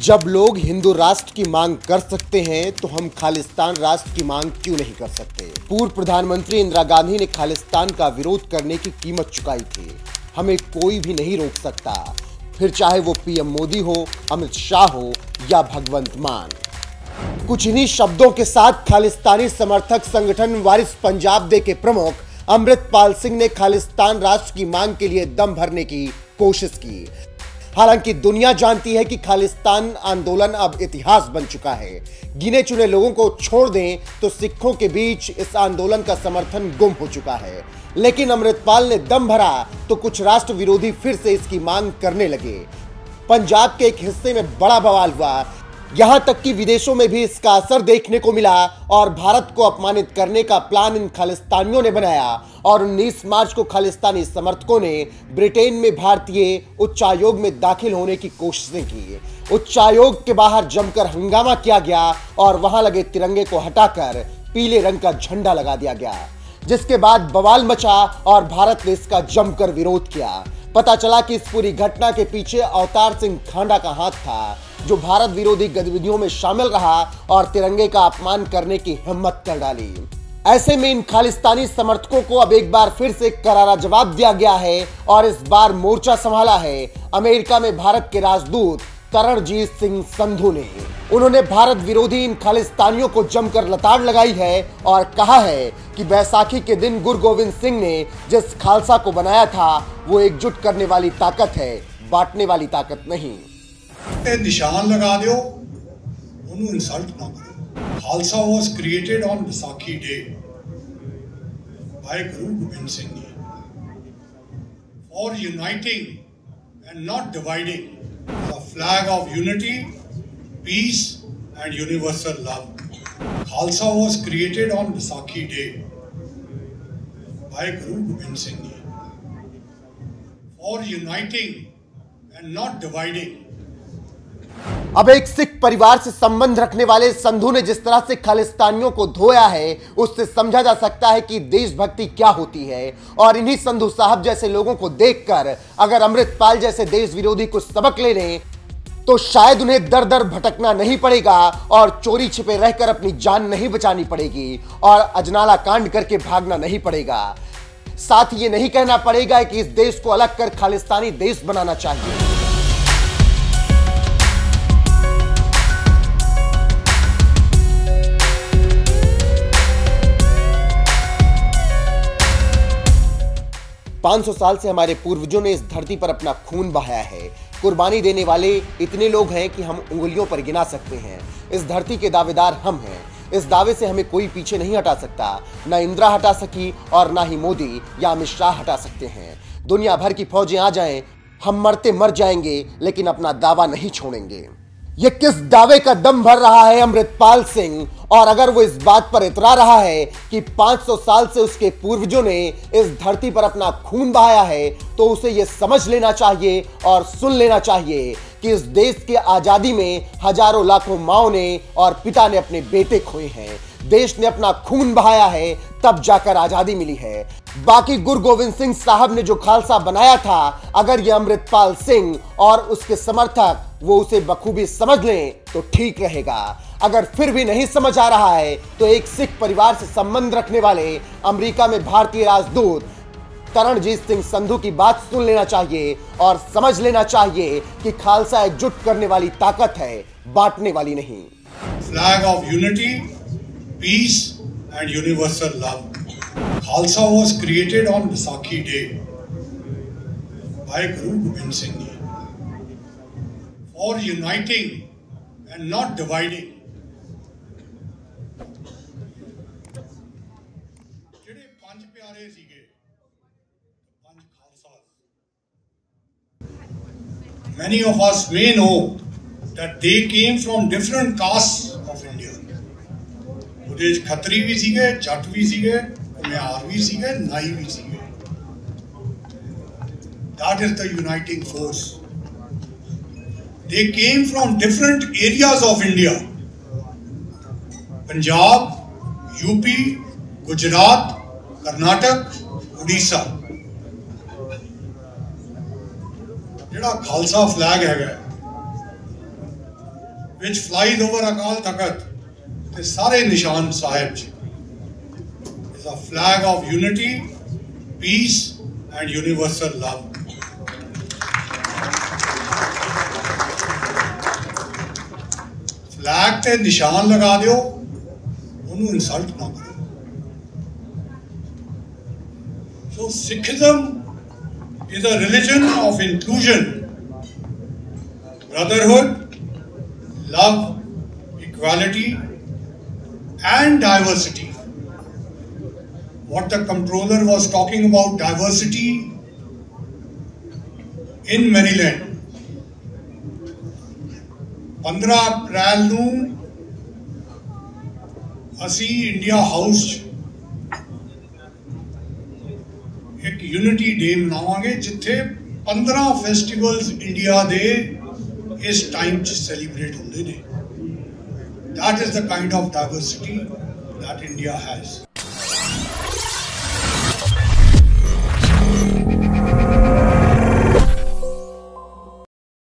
जब लोग हिंदू राष्ट्र की मांग कर सकते हैं तो हम खालिस्तान राष्ट्र की मांग क्यों नहीं कर सकते। पूर्व प्रधानमंत्री इंदिरा गांधी ने खालिस्तान का विरोध करने की कीमत चुकाई थी। हमें कोई भी नहीं रोक सकता, फिर चाहे वो पीएम मोदी हो, अमित शाह हो या भगवंत मान। कुछ इन्हीं शब्दों के साथ खालिस्तानी समर्थक संगठन वारिस पंजाब दे के प्रमुख अमृतपाल सिंह ने खालिस्तान राष्ट्र की मांग के लिए दम भरने की कोशिश की। हालांकि दुनिया जानती है कि खालिस्तान आंदोलन अब इतिहास बन चुका है। गिने चुने लोगों को छोड़ दें तो सिखों के बीच इस आंदोलन का समर्थन गुम हो चुका है। लेकिन अमृतपाल ने दम भरा तो कुछ राष्ट्र विरोधी फिर से इसकी मांग करने लगे। पंजाब के एक हिस्से में बड़ा बवाल हुआ, यहां तक कि विदेशों में भी इसका असर देखने को मिला और भारत को अपमानित करने का प्लान इन खालिस्तानियों ने बनाया। और 19 मार्च को खालिस्तानी समर्थकों ने ब्रिटेन में भारतीय उच्चायोग में दाखिल होने की कोशिशें की। उच्चायोग के बाहर जमकर हंगामा किया गया और वहां लगे तिरंगे को हटाकर पीले रंग का झंडा लगा दिया गया, जिसके बाद बवाल मचा और भारत ने इसका जमकर विरोध किया। पता चला कि इस पूरी घटना के पीछे अवतार सिंह खांडा का हाथ था, जो भारत विरोधी गतिविधियों में शामिल रहा और तिरंगे का अपमान करने की हिम्मत कर डाली। ऐसे में इन खालिस्तानी समर्थकों को अब एक बार फिर से करारा जवाब दिया गया है और इस बार मोर्चा संभाला है अमेरिका में भारत के राजदूत तरणजीत सिंह संधू ने। उन्होंने भारत विरोधी इन खालिस्तानियों को जमकर लताड़ लगाई है और कहा है कि बैसाखी के दिन गुरु गोविंद सिंह ने जिस खालसा को बनाया था वो एकजुट करने वाली ताकत है, बांटने वाली ताकत नहीं। निशान लगा दो, उन्होंने इंसल्ट ना करो। Khalsa was created on Vaisakhi day by Guru Gobind Singh ji for uniting and not dividing, the flag of unity, peace and universal love. Khalsa was created on Vaisakhi day by Guru Gobind Singh ji for uniting and not dividing. अब एक सिख परिवार से संबंध रखने वाले संधू ने जिस तरह से खालिस्तानियों को धोया है, उससे समझा जा सकता है कि देशभक्ति क्या होती है। और इन्हीं संधू साहब जैसे लोगों को देखकर अगर अमृतपाल जैसे देश विरोधी कुछ सबक ले लें तो शायद उन्हें दर दर भटकना नहीं पड़ेगा और चोरी छिपे रहकर अपनी जान नहीं बचानी पड़ेगी और अजनाला कांड करके भागना नहीं पड़ेगा। साथ ही ये नहीं कहना पड़ेगा कि इस देश को अलग कर खालिस्तानी देश बनाना चाहिए। 500 साल से हमारे पूर्वजों ने इस धरती पर अपना खून बहाया है। कुर्बानी देने वाले इतने लोग हैं कि हम उंगलियों पर गिना सकते हैं। इस धरती के दावेदार हम हैं। इस दावे से हमें कोई पीछे नहीं हटा सकता। ना इंदिरा हटा सकी और ना ही मोदी या अमित शाह हटा सकते हैं। दुनिया भर की फौजें आ जाएं, हम मरते मर जाएंगे लेकिन अपना दावा नहीं छोड़ेंगे। ये किस दावे का दम भर रहा है अमृतपाल सिंह, और अगर वो इस बात पर इतरा रहा है कि 500 साल से उसके पूर्वजों ने इस धरती पर अपना खून बहाया है, तो उसे ये समझ लेना चाहिए और सुन लेना चाहिए कि इस देश के आजादी में हजारों लाखों माओं ने और पिता ने अपने बेटे खोए हैं। देश ने अपना खून बहाया है, तब जाकर आजादी मिली है। बाकी गुरु गोविंद सिंह साहब ने जो खालसा बनाया था, अगर ये अमृतपाल सिंह और उसके समर्थक वो उसे बखूबी समझ लें तो ठीक रहेगा। अगर फिर भी नहीं समझ आ रहा है तो एक सिख परिवार से संबंध रखने वाले अमेरिका में भारतीय राजदूत तरणजीत सिंह संधू की बात सुन लेना चाहिए और समझ लेना चाहिए कि खालसा एकजुट करने वाली ताकत है, बांटने वाली नहीं। Flag of unity, peace and universal love. Khalsa was created on Vaisakhi day by Guru Gobind Singh ji for uniting and not dividing. ਜਿਹੜੇ ਪੰਜ ਪਿਆਰੇ ਸੀਗੇ, ਪੰਜ Khalsa, many of us may know that they came from different castes of India. ਉਹਦੇ ਵਿੱਚ ਖੱਤਰੀ ਵੀ ਸੀਗੇ, ਜੱਟ ਵੀ ਸੀਗੇ, ਘੁਮਿਆਰ ਵੀ ਸੀਗੇ, ਨਾਈ ਵੀ ਸੀਗੇ। That is the uniting force. They came from different areas of India. Punjab, UP, Gujarat, Karnataka, Odisha. ਜਿਹੜਾ ਖਾਲਸਾ ਫਲੈਗ ਹੈਗਾ which flies over Akal Takht, the Sare Nishan Sahib ji, is a flag of unity, peace and universal love. Flag te nishan laga diyo, onu insult na karo. So Sikhism is a religion of inclusion, brotherhood, love, equality and diversity. What the comptroller was talking about, diversity in Maryland. 15 ਅਪ੍ਰੈਲ ਨੂੰ ਅਸੀਂ India house 'ਚ ਇੱਕ unity ਡੇ ਮਨਾਵਾਂਗੇ ਜਿੱਥੇ 15 festivals India ਦੇ ਇਸ time 'ਚ celebrate ਹੁੰਦੇ ਨੇ. That is the kind of diversity that India has.